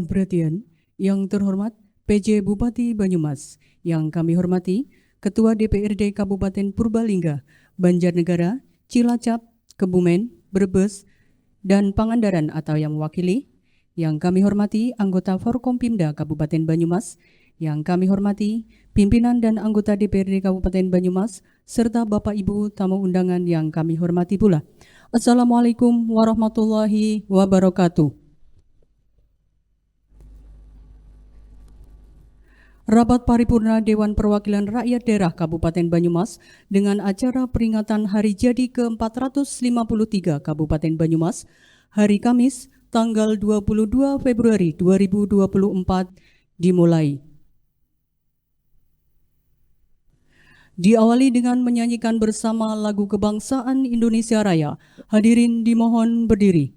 Mohon perhatian, yang terhormat PJ Bupati Banyumas, yang kami hormati Ketua DPRD Kabupaten Purbalingga, Banjarnegara, Cilacap, Kebumen, Brebes, dan Pangandaran atau yang mewakili, yang kami hormati anggota Forkompimda Kabupaten Banyumas, yang kami hormati pimpinan dan anggota DPRD Kabupaten Banyumas, serta Bapak Ibu tamu undangan yang kami hormati pula. Assalamualaikum warahmatullahi wabarakatuh. Rapat Paripurna Dewan Perwakilan Rakyat Daerah Kabupaten Banyumas dengan acara peringatan Hari Jadi ke-453 Kabupaten Banyumas, hari Kamis, tanggal 22 Februari 2024, dimulai. Diawali dengan menyanyikan bersama lagu kebangsaan Indonesia Raya. Hadirin dimohon berdiri.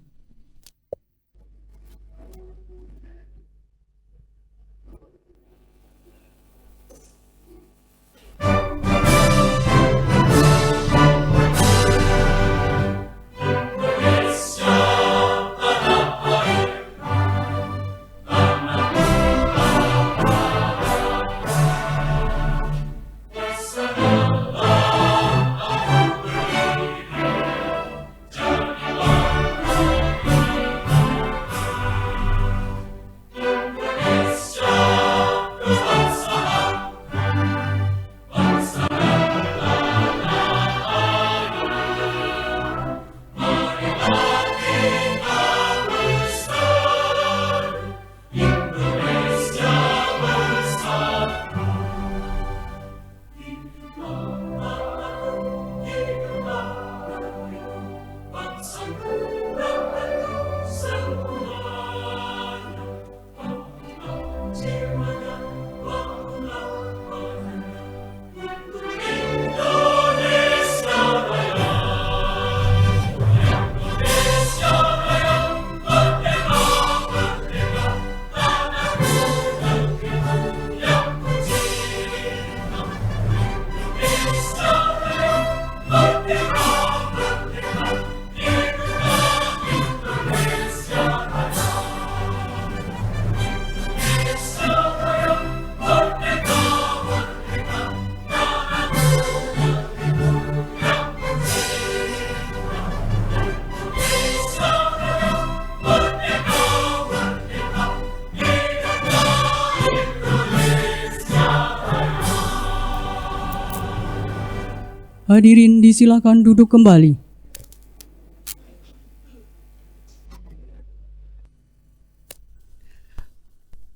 Hadirin disilakan duduk kembali.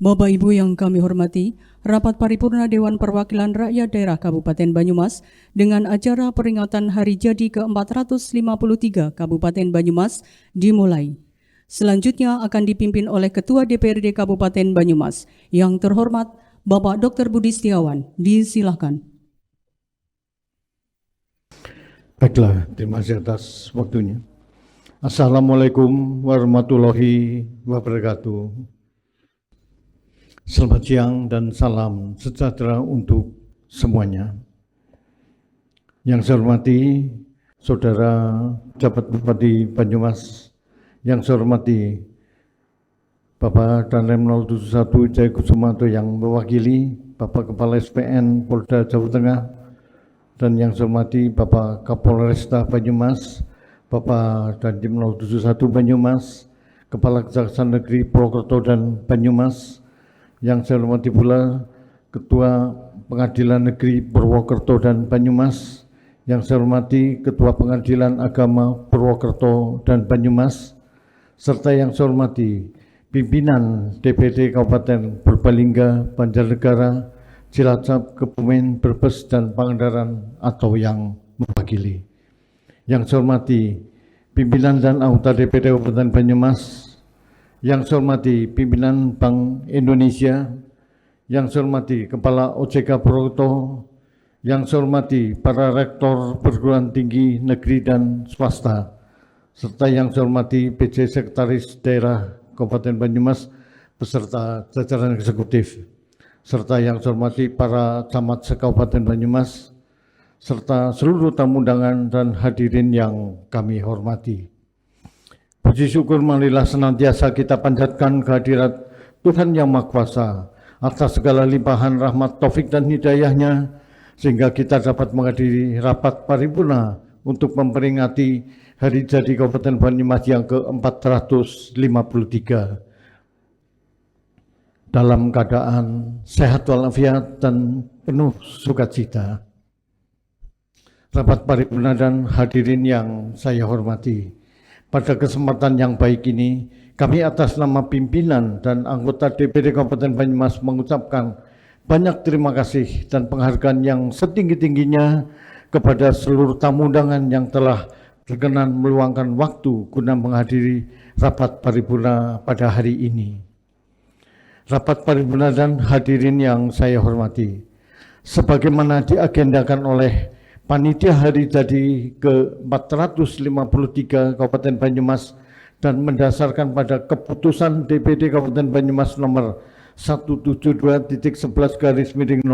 Bapak Ibu yang kami hormati, Rapat Paripurna Dewan Perwakilan Rakyat Daerah Kabupaten Banyumas dengan acara peringatan Hari Jadi ke-453 Kabupaten Banyumas dimulai. Selanjutnya akan dipimpin oleh Ketua DPRD Kabupaten Banyumas. Yang terhormat Bapak Dr. Budi Setiawan, disilakan. Baiklah, terima kasih atas waktunya. Assalamualaikum warahmatullahi wabarakatuh. Selamat siang dan salam sejahtera untuk semuanya. Yang saya hormati Saudara Jabat Bupati Banyumas, yang saya hormati Bapak Danrem 071 Jaya Kusumanto yang mewakili Bapak Kepala SPN Polda Jawa Tengah, dan yang saya hormati Bapak Kapolresta Banyumas, Bapak Dandim 071 Banyumas, Kepala Kejaksaan Negeri Purwokerto dan Banyumas, yang saya hormati pula Ketua Pengadilan Negeri Purwokerto dan Banyumas, yang saya hormati Ketua Pengadilan Agama Purwokerto dan Banyumas, serta yang saya hormati pimpinan DPRD Kabupaten Purbalingga, Banjarnegara, Cilacap, Kebumen, Brebes, dan Pangandaran atau yang mewakili. Yang saya hormati pimpinan dan anggota DPRD Kabupaten Banyumas, yang saya hormati pimpinan Bank Indonesia, yang saya hormati Kepala OJK Purwokerto, yang saya hormati para rektor perguruan tinggi negeri dan swasta, serta yang saya hormati PJ Sekretaris Daerah Kabupaten Banyumas beserta jajaran eksekutif, serta yang saya hormati para camat se-Kabupaten Banyumas, serta seluruh tamu undangan dan hadirin yang kami hormati. Puji syukur marilah senantiasa kita panjatkan kehadirat Tuhan Yang Maha Kuasa atas segala limpahan rahmat, taufik dan hidayah-Nya, sehingga kita dapat menghadiri rapat paripurna untuk memperingati hari jadi Kabupaten Banyumas yang ke-453 dalam keadaan sehat walafiat dan penuh sukacita. Rapat paripurna dan hadirin yang saya hormati, pada kesempatan yang baik ini, kami atas nama pimpinan dan anggota DPD Kabupaten Banyumas mengucapkan banyak terima kasih dan penghargaan yang setinggi-tingginya kepada seluruh tamu undangan yang telah berkenan meluangkan waktu guna menghadiri rapat paripurna pada hari ini. Rapat paripurna dan hadirin yang saya hormati, sebagaimana diagendakan oleh Panitia Hari Jadi ke-453 Kabupaten Banyumas dan mendasarkan pada keputusan DPD Kabupaten Banyumas nomor 172.11/02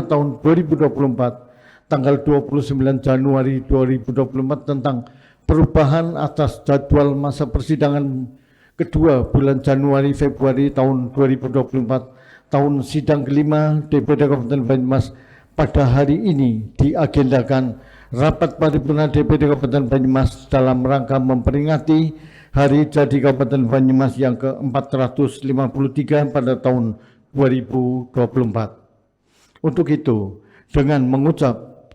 tahun 2024 tanggal 29 Januari 2024 tentang perubahan atas jadwal masa persidangan kedua bulan Januari Februari tahun 2024 tahun sidang kelima DPD Kabupaten Banyumas. Pada hari ini diagendakan rapat paripurna DPD Kabupaten Banyumas dalam rangka memperingati Hari Jadi Kabupaten Banyumas yang ke-453 pada tahun 2024. Untuk itu, dengan mengucap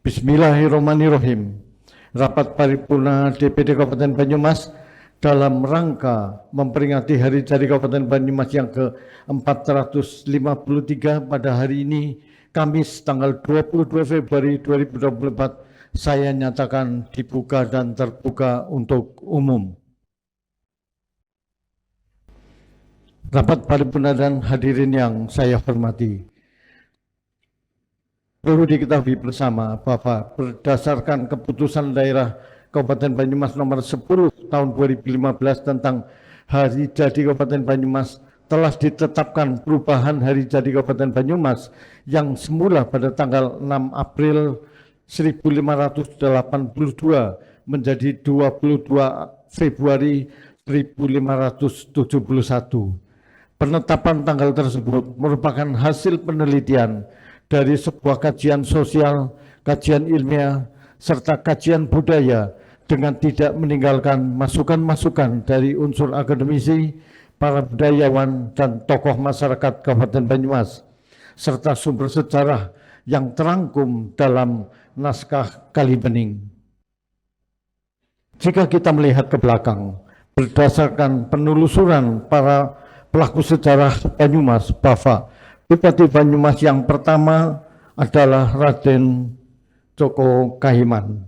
Bismillahirrahmanirrahim, rapat paripurna DPD Kabupaten Banyumas dalam rangka memperingati Hari Jadi Kabupaten Banyumas yang ke-453 pada hari ini, Kamis tanggal 22 Februari 2024, saya nyatakan dibuka dan terbuka untuk umum. Rapat paripurna dan hadirin yang saya hormati, perlu diketahui bersama bahwa berdasarkan keputusan daerah Kabupaten Banyumas nomor 10 tahun 2015 tentang Hari Jadi Kabupaten Banyumas, telah ditetapkan perubahan Hari Jadi Kabupaten Banyumas yang semula pada tanggal 6 April 1582 menjadi 22 Februari 1571. Penetapan tanggal tersebut merupakan hasil penelitian dari sebuah kajian sosial, kajian ilmiah, serta kajian budaya dengan tidak meninggalkan masukan-masukan dari unsur akademisi, para budayawan, dan tokoh masyarakat Kabupaten Banyumas, serta sumber sejarah yang terangkum dalam naskah Kalibening. Jika kita melihat ke belakang, berdasarkan penelusuran para pelaku sejarah Banyumas, bahwa Bupati Banyumas yang pertama adalah Raden Djoko Kahiman.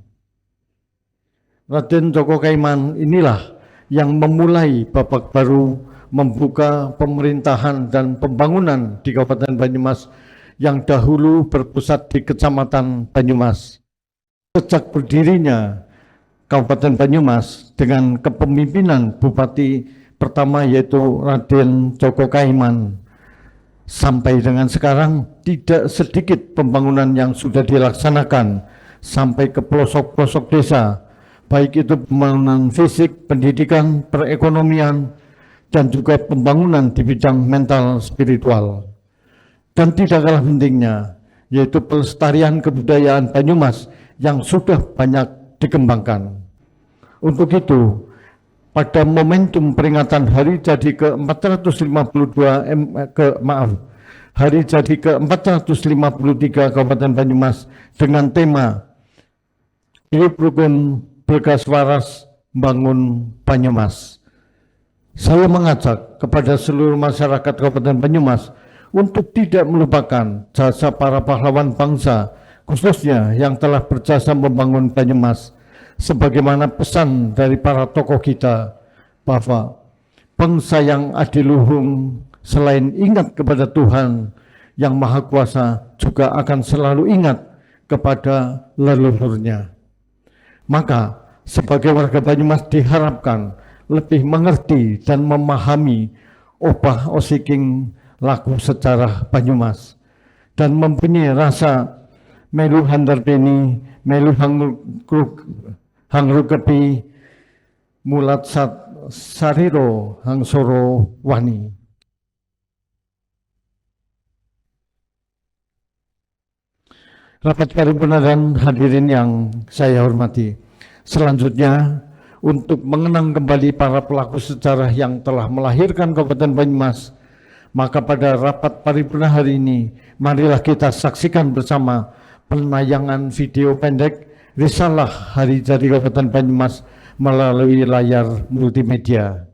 Raden Djoko Kahiman inilah yang memulai babak baru membuka pemerintahan dan pembangunan di Kabupaten Banyumas yang dahulu berpusat di Kecamatan Banyumas. Sejak berdirinya Kabupaten Banyumas dengan kepemimpinan Bupati pertama yaitu Raden Djoko Kahiman, sampai dengan sekarang tidak sedikit pembangunan yang sudah dilaksanakan sampai ke pelosok-pelosok desa, baik itu pembangunan fisik, pendidikan, perekonomian, dan juga pembangunan di bidang mental spiritual. Dan tidak kalah pentingnya, yaitu pelestarian kebudayaan Banyumas yang sudah banyak dikembangkan. Untuk itu, pada momentum peringatan Hari Jadi ke-453 Hari Jadi ke-453 Kabupaten Banyumas dengan tema Hidup Rukun Bergas Waras Bangun Banyumas, saya mengajak kepada seluruh masyarakat Kabupaten Banyumas untuk tidak melupakan jasa para pahlawan bangsa, khususnya yang telah berjasa membangun Banyumas, sebagaimana pesan dari para tokoh kita bahwa bangsa yang adiluhung selain ingat kepada Tuhan yang Maha Kuasa juga akan selalu ingat kepada leluhurnya. Maka sebagai warga Banyumas diharapkan lebih mengerti dan memahami obah osiking laku sejarah Banyumas dan mempunyai rasa melu handarpeni, melu hangrukepi, mulat sariro hangsoro wani. Rapat paripurna dan hadirin yang saya hormati. Selanjutnya, untuk mengenang kembali para pelaku sejarah yang telah melahirkan Kabupaten Banyumas, maka pada rapat paripurna hari ini, marilah kita saksikan bersama penayangan video pendek Risalah Hari Jadi Kabupaten Banyumas melalui layar multimedia.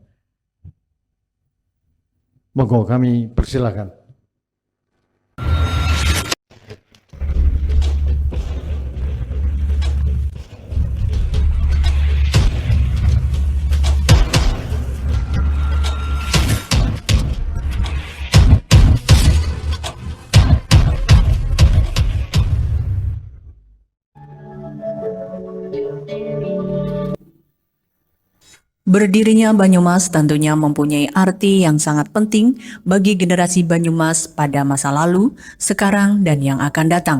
Monggo kami persilakan. Berdirinya Banyumas tentunya mempunyai arti yang sangat penting bagi generasi Banyumas pada masa lalu, sekarang, dan yang akan datang.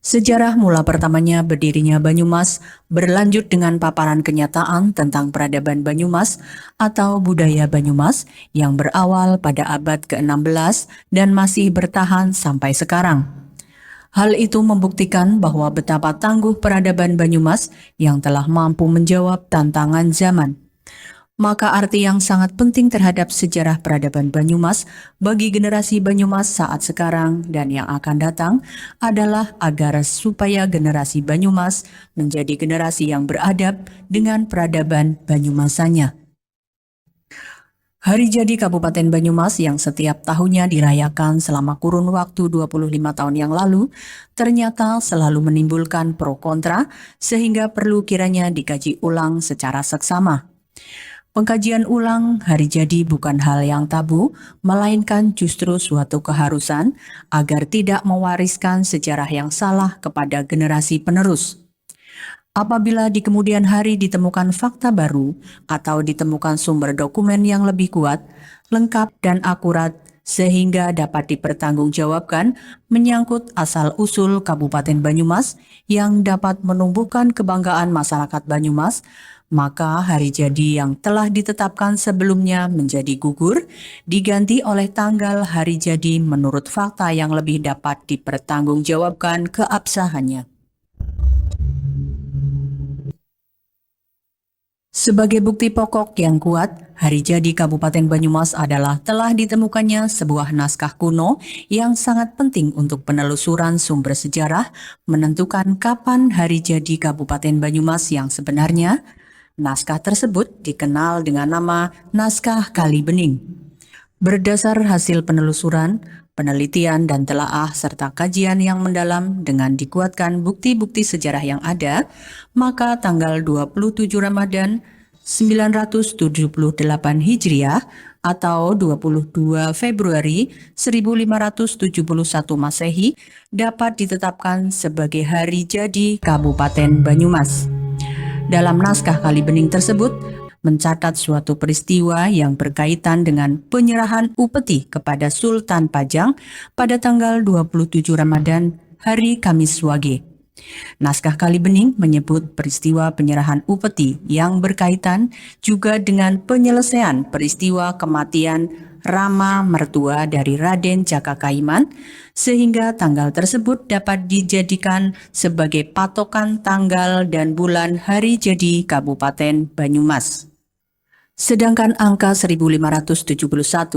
Sejarah mula pertamanya berdirinya Banyumas berlanjut dengan paparan kenyataan tentang peradaban Banyumas atau budaya Banyumas yang berawal pada abad ke-16 dan masih bertahan sampai sekarang. Hal itu membuktikan bahwa betapa tangguh peradaban Banyumas yang telah mampu menjawab tantangan zaman. Maka arti yang sangat penting terhadap sejarah peradaban Banyumas bagi generasi Banyumas saat sekarang dan yang akan datang adalah agar supaya generasi Banyumas menjadi generasi yang beradab dengan peradaban Banyumasannya. Hari Jadi Kabupaten Banyumas yang setiap tahunnya dirayakan selama kurun waktu 25 tahun yang lalu, ternyata selalu menimbulkan pro kontra sehingga perlu kiranya dikaji ulang secara seksama. Pengkajian ulang hari jadi bukan hal yang tabu, melainkan justru suatu keharusan agar tidak mewariskan sejarah yang salah kepada generasi penerus. Apabila di kemudian hari ditemukan fakta baru atau ditemukan sumber dokumen yang lebih kuat, lengkap dan akurat sehingga dapat dipertanggungjawabkan menyangkut asal-usul Kabupaten Banyumas yang dapat menumbuhkan kebanggaan masyarakat Banyumas, maka hari jadi yang telah ditetapkan sebelumnya menjadi gugur, diganti oleh tanggal hari jadi menurut fakta yang lebih dapat dipertanggungjawabkan keabsahannya. Sebagai bukti pokok yang kuat, hari jadi Kabupaten Banyumas adalah telah ditemukannya sebuah naskah kuno yang sangat penting untuk penelusuran sumber sejarah menentukan kapan hari jadi Kabupaten Banyumas yang sebenarnya. Naskah tersebut dikenal dengan nama Naskah Kali Bening. Berdasar hasil penelusuran, penelitian dan telaah serta kajian yang mendalam dengan dikuatkan bukti-bukti sejarah yang ada, maka tanggal 27 Ramadan 978 Hijriah atau 22 Februari 1571 Masehi dapat ditetapkan sebagai hari jadi Kabupaten Banyumas. Dalam naskah Kali Bening tersebut mencatat suatu peristiwa yang berkaitan dengan penyerahan upeti kepada Sultan Pajang pada tanggal 27 Ramadan hari Kamis Wage. Naskah Kali Bening menyebut peristiwa penyerahan upeti yang berkaitan juga dengan penyelesaian peristiwa kematian Rama mertua dari Raden Jaka Kaiman, sehingga tanggal tersebut dapat dijadikan sebagai patokan tanggal dan bulan hari jadi Kabupaten Banyumas. Sedangkan angka 1571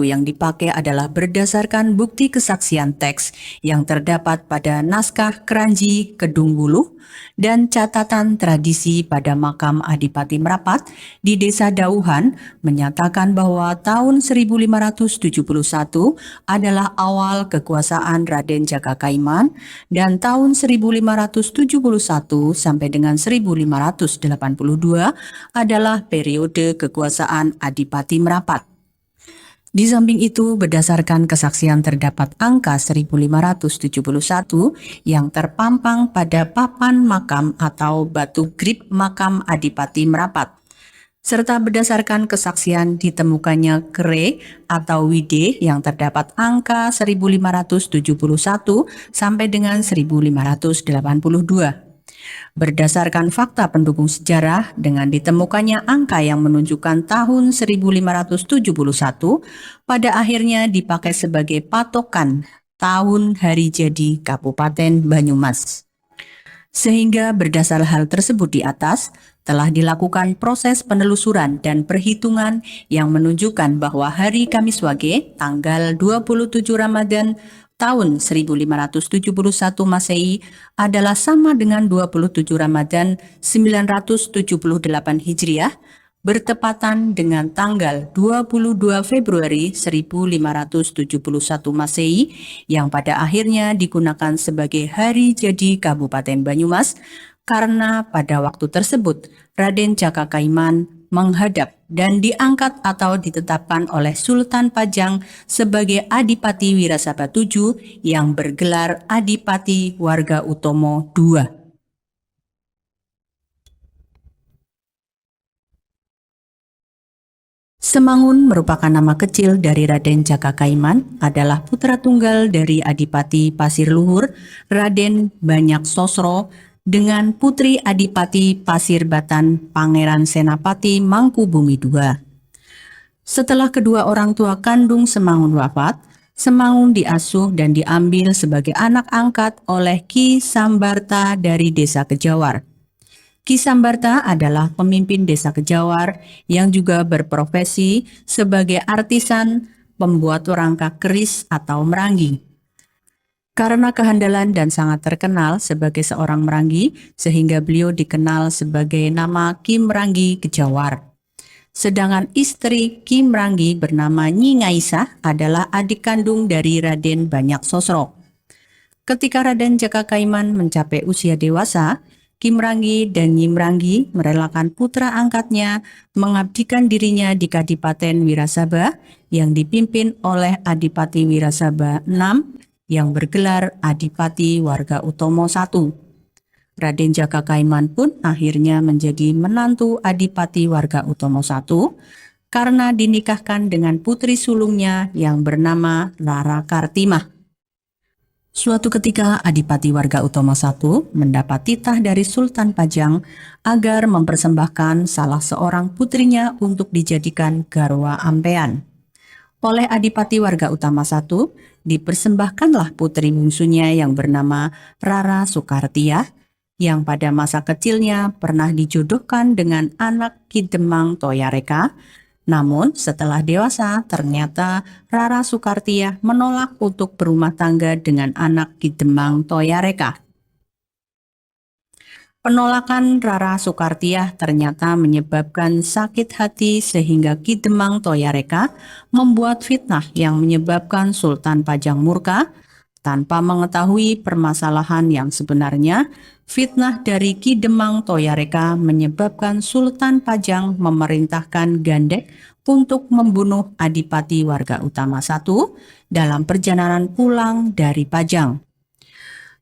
yang dipakai adalah berdasarkan bukti kesaksian teks yang terdapat pada naskah Kranji Kedung Wuluh dan catatan tradisi pada makam Adipati Merapat di Desa Dauhan menyatakan bahwa tahun 1571 adalah awal kekuasaan Raden Jaka Kaiman dan tahun 1571 sampai dengan 1582 adalah periode kekuasaan Adipati Merapat. Di samping itu, berdasarkan kesaksian terdapat angka 1571 yang terpampang pada papan makam atau batu grip makam Adipati Merapat. Serta berdasarkan kesaksian ditemukannya kere atau wide yang terdapat angka 1571 sampai dengan 1582. Berdasarkan fakta pendukung sejarah dengan ditemukannya angka yang menunjukkan tahun 1571, pada akhirnya dipakai sebagai patokan tahun hari jadi Kabupaten Banyumas. Sehingga berdasar hal tersebut di atas, telah dilakukan proses penelusuran dan perhitungan yang menunjukkan bahwa hari Kamis Wage tanggal 27 Ramadan tahun 1571 Masehi adalah sama dengan 27 Ramadan 978 Hijriah, bertepatan dengan tanggal 22 Februari 1571 Masehi yang pada akhirnya digunakan sebagai hari jadi Kabupaten Banyumas karena pada waktu tersebut Raden Jaka Kaiman menghadap dan diangkat atau ditetapkan oleh Sultan Pajang sebagai Adipati Wirasaba VII yang bergelar Adipati Warga Utomo II. Semangun merupakan nama kecil dari Raden Jaka Kaiman, adalah putra tunggal dari Adipati Pasir Luhur, Raden Banyak Sosro, dengan putri Adipati Pasir Batan, Pangeran Senapati Mangkubumi II. Setelah kedua orang tua kandung Semangun wafat, Semangun diasuh dan diambil sebagai anak angkat oleh Ki Sambarta dari Desa Kejawar. Ki Sambarta adalah pemimpin Desa Kejawar yang juga berprofesi sebagai artisan pembuat rangka keris atau merangi. Karena kehandalan dan sangat terkenal sebagai seorang merangi, sehingga beliau dikenal sebagai nama Ki Merangi Kejawar. Sedangkan istri Ki Merangi bernama Nyi Ngaisah adalah adik kandung dari Raden Banyak Sosro. Ketika Raden Jaka Kaiman mencapai usia dewasa, Ki Merangi dan Nyi Merangi merelakan putra angkatnya mengabdikan dirinya di Kadipaten Wirasaba yang dipimpin oleh Adipati Wirasaba VI yang bergelar Adipati Warga Utomo I. Raden Jaka Kaiman pun akhirnya menjadi menantu Adipati Warga Utomo I karena dinikahkan dengan putri sulungnya yang bernama Rara Kartimah. Suatu ketika Adipati Warga Utomo I mendapat titah dari Sultan Pajang agar mempersembahkan salah seorang putrinya untuk dijadikan garwa ampean. Oleh Adipati Warga Utama I, dipersembahkanlah putri bungsunya yang bernama Rara Sukartiah, yang pada masa kecilnya pernah dijodohkan dengan anak Ki Demang Toyareka. Namun setelah dewasa ternyata Rara Sukartiah menolak untuk berumah tangga dengan anak Ki Demang Toyareka. Penolakan Rara Sukartiah ternyata menyebabkan sakit hati sehingga Ki Demang Toyareka membuat fitnah yang menyebabkan Sultan Pajang murka. Tanpa mengetahui permasalahan yang sebenarnya, fitnah dari Ki Demang Toyareka menyebabkan Sultan Pajang memerintahkan Gandek untuk membunuh Adipati Warga Utama I dalam perjalanan pulang dari Pajang.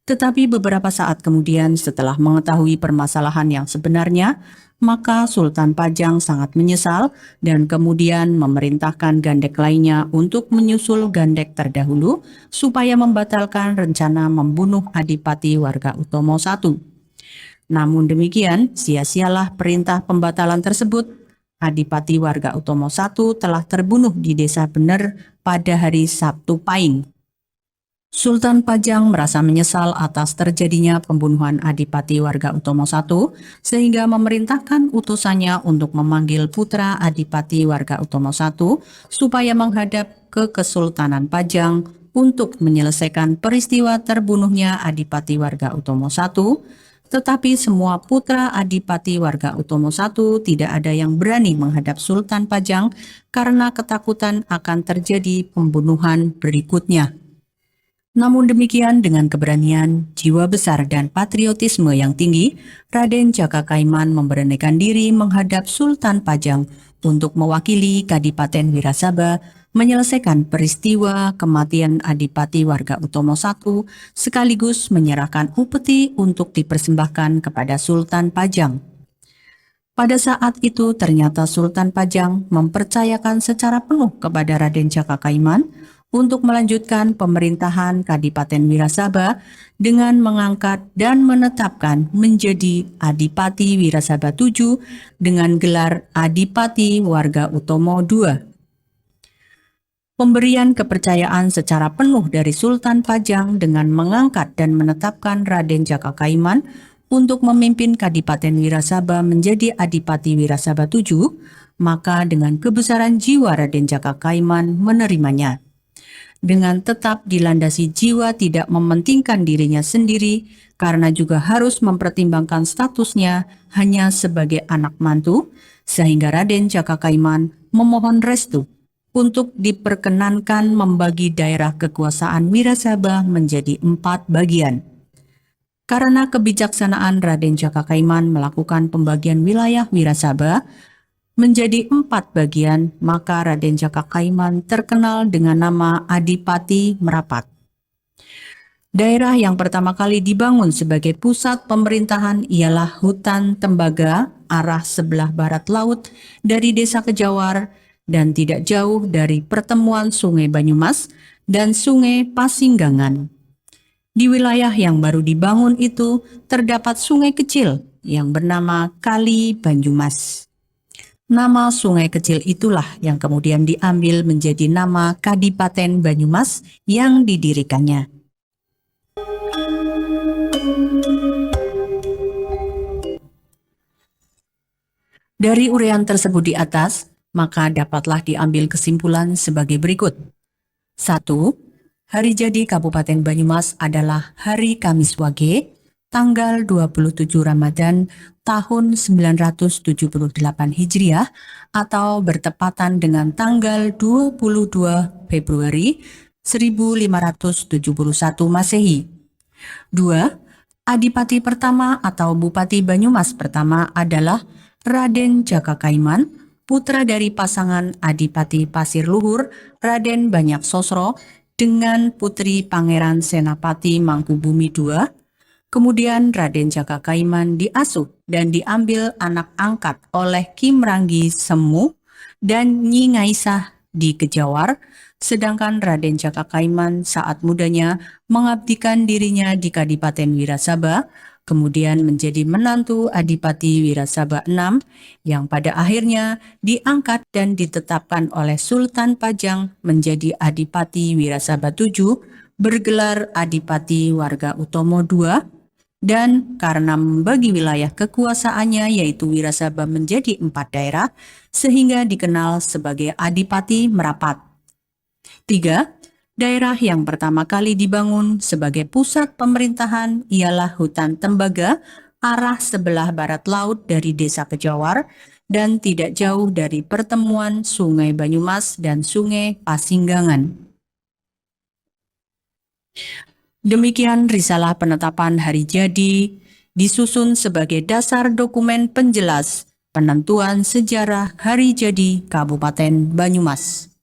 Tetapi beberapa saat kemudian setelah mengetahui permasalahan yang sebenarnya, maka Sultan Pajang sangat menyesal dan kemudian memerintahkan Gandek lainnya untuk menyusul Gandek terdahulu supaya membatalkan rencana membunuh Adipati Warga Utomo I. Namun demikian, sia-sialah perintah pembatalan tersebut. Adipati Warga Utomo I telah terbunuh di Desa Bener pada hari Sabtu Pahing. Sultan Pajang merasa menyesal atas terjadinya pembunuhan Adipati Warga Utomo I, sehingga memerintahkan utusannya untuk memanggil putra Adipati Warga Utomo I supaya menghadap ke Kesultanan Pajang untuk menyelesaikan peristiwa terbunuhnya Adipati Warga Utomo I. Tetapi semua putra Adipati Warga Utomo I tidak ada yang berani menghadap Sultan Pajang karena ketakutan akan terjadi pembunuhan berikutnya. Namun demikian, dengan keberanian, jiwa besar dan patriotisme yang tinggi, Raden Jaka Kaiman memberanikan diri menghadap Sultan Pajang untuk mewakili Kadipaten Wirasaba menyelesaikan peristiwa kematian Adipati Warga Utomo I sekaligus menyerahkan upeti untuk dipersembahkan kepada Sultan Pajang. Pada saat itu ternyata Sultan Pajang mempercayakan secara penuh kepada Raden Jaka Kaiman untuk melanjutkan pemerintahan Kadipaten Wirasaba dengan mengangkat dan menetapkan menjadi Adipati Wirasaba VII dengan gelar Adipati Warga Utomo II. Pemberian kepercayaan secara penuh dari Sultan Pajang dengan mengangkat dan menetapkan Raden Jaka Kaiman untuk memimpin Kadipaten Wirasaba menjadi Adipati Wirasaba II, maka dengan kebesaran jiwa Raden Jaka Kaiman menerimanya. Dengan tetap dilandasi jiwa tidak mementingkan dirinya sendiri, karena juga harus mempertimbangkan statusnya hanya sebagai anak mantu, sehingga Raden Jaka Kaiman memohon restu untuk diperkenankan membagi daerah kekuasaan Wirasaba menjadi 4 bagian. Karena kebijaksanaan Raden Jaka Kaiman melakukan pembagian wilayah Wirasaba menjadi 4 bagian, maka Raden Jaka Kaiman terkenal dengan nama Adipati Merapat. Daerah yang pertama kali dibangun sebagai pusat pemerintahan ialah Hutan Tembaga, arah sebelah barat laut dari Desa Kejawar dan tidak jauh dari pertemuan Sungai Banyumas dan Sungai Pasinggangan. Di wilayah yang baru dibangun itu terdapat sungai kecil yang bernama Kali Banyumas. Nama sungai kecil itulah yang kemudian diambil menjadi nama Kadipaten Banyumas yang didirikannya. Dari uraian tersebut di atas, maka dapatlah diambil kesimpulan sebagai berikut. 1. Hari jadi Kabupaten Banyumas adalah hari Kamis Wage, tanggal 27 Ramadan tahun 978 Hijriah atau bertepatan dengan tanggal 22 Februari 1571 Masehi. 2. Adipati pertama atau Bupati Banyumas pertama adalah Raden Jaka Kaiman, putra dari pasangan Adipati Pasir Luhur Raden Banyak Sosro dengan putri Pangeran Senapati Mangkubumi II. Kemudian Raden Jaka Kaiman diasuh dan diambil anak angkat oleh Kim Ranggi Semu dan Nyi Ngaisah di Kejawar, sedangkan Raden Jaka Kaiman saat mudanya mengabdikan dirinya di Kadipaten Wirasaba, kemudian menjadi menantu Adipati Wirasaba VI yang pada akhirnya diangkat dan ditetapkan oleh Sultan Pajang menjadi Adipati Wirasaba VII bergelar Adipati Warga Utomo II, dan karena membagi wilayah kekuasaannya yaitu Wirasaba menjadi 4 daerah sehingga dikenal sebagai Adipati Merapat. 3. Daerah yang pertama kali dibangun sebagai pusat pemerintahan ialah Hutan Tembaga, arah sebelah barat laut dari Desa Kejawar dan tidak jauh dari pertemuan Sungai Banyumas dan Sungai Pasinggangan. Demikian risalah penetapan hari jadi disusun sebagai dasar dokumen penjelas penentuan sejarah hari jadi Kabupaten Banyumas.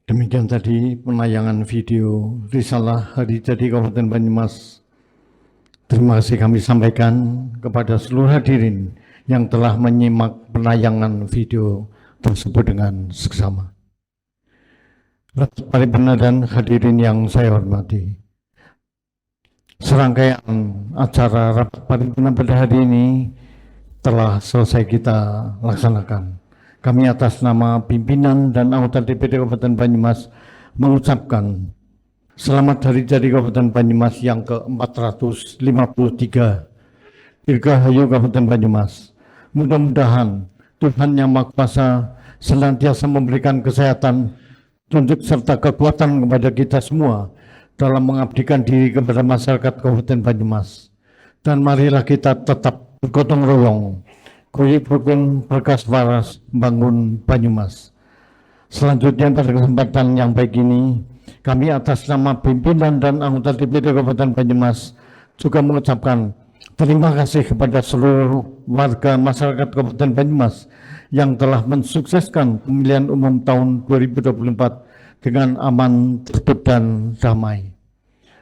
Demikian tadi penayangan video Risalah Hari Jadi Kabupaten Banyumas. Terima kasih kami sampaikan kepada seluruh hadirin yang telah menyimak penayangan video tersebut dengan seksama. Paripurna dan hadirin yang saya hormati, serangkaian acara rapat paripurna pada hari ini telah selesai kita laksanakan. Kami atas nama pimpinan dan anggota DPD Kabupaten Banyumas mengucapkan selamat Hari Jadi Kabupaten Banyumas yang ke-453. Dirgahayu Kabupaten Banyumas. Mudah-mudahan Tuhan Yang Maha Kuasa senantiasa memberikan kesehatan, tunjuk serta kekuatan kepada kita semua dalam mengabdikan diri kepada masyarakat Kabupaten Banyumas. Dan marilah kita tetap bergotong royong, guyub rukun berkas waras bangun Banyumas. Selanjutnya pada kesempatan yang baik ini, kami atas nama pimpinan dan anggota DPD Kabupaten Banyumas juga mengucapkan terima kasih kepada seluruh warga masyarakat Kabupaten Banyumas yang telah mensukseskan pemilihan umum tahun 2024 dengan aman, tertib, dan damai.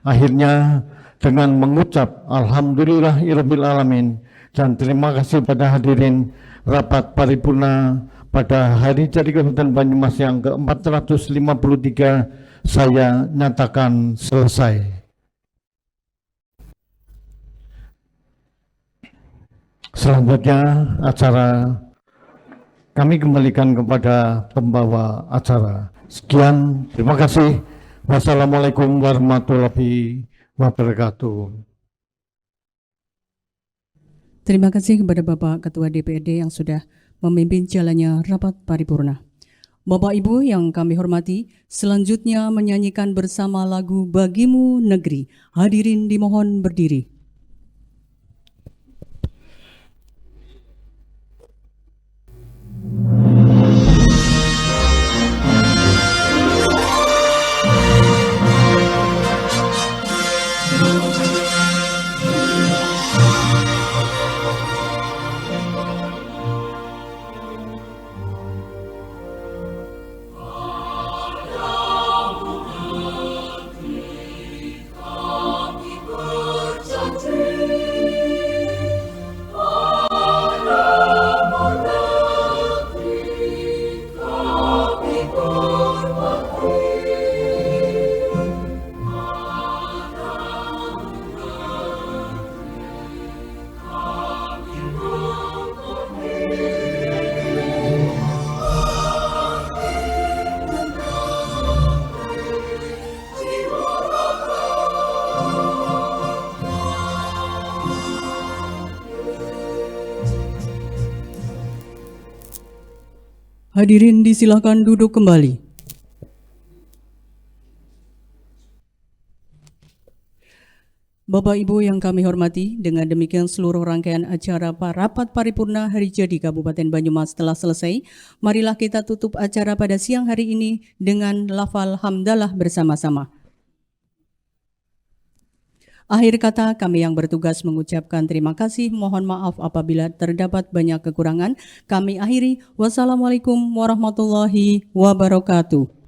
Akhirnya dengan mengucap Alhamdulillahirabbil alamin dan terima kasih pada hadirin rapat paripurna pada hari jadi Kabupaten Banyumas yang ke-453 saya nyatakan selesai. Selanjutnya acara kami kembalikan kepada pembawa acara. Sekian, terima kasih. Wassalamualaikum warahmatullahi wabarakatuh. Terima kasih kepada Bapak Ketua DPRD yang sudah memimpin jalannya rapat paripurna. Bapak Ibu yang kami hormati, selanjutnya menyanyikan bersama lagu Bagimu Negeri. Hadirin dimohon berdiri. Hadirin disilakan duduk kembali. Bapak Ibu yang kami hormati, dengan demikian seluruh rangkaian acara rapat paripurna hari jadi Kabupaten Banyumas telah selesai. Marilah kita tutup acara pada siang hari ini dengan lafal hamdalah bersama-sama. Akhir kata, kami yang bertugas mengucapkan terima kasih. Mohon maaf apabila terdapat banyak kekurangan. Kami akhiri. Wassalamualaikum warahmatullahi wabarakatuh.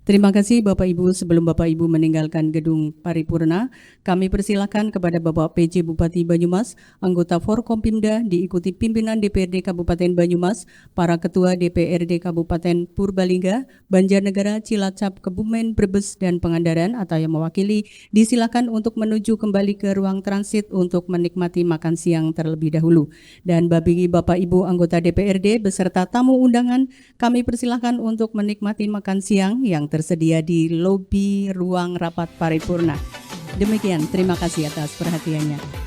Terima kasih Bapak Ibu. Sebelum Bapak Ibu meninggalkan gedung paripurna, kami persilakan kepada Bapak PJ Bupati Banyumas, anggota Forkompimda diikuti pimpinan DPRD Kabupaten Banyumas, para ketua DPRD Kabupaten Purbalingga, Banjarnegara, Cilacap, Kebumen, Brebes, dan Pangandaran atau yang mewakili, disilakan untuk menuju kembali ke ruang transit untuk menikmati makan siang terlebih dahulu. Dan bagi Bapak Ibu anggota DPRD beserta tamu undangan, kami persilakan untuk menikmati makan siang yang tersedia di lobi ruang rapat paripurna. Demikian, terima kasih atas perhatiannya.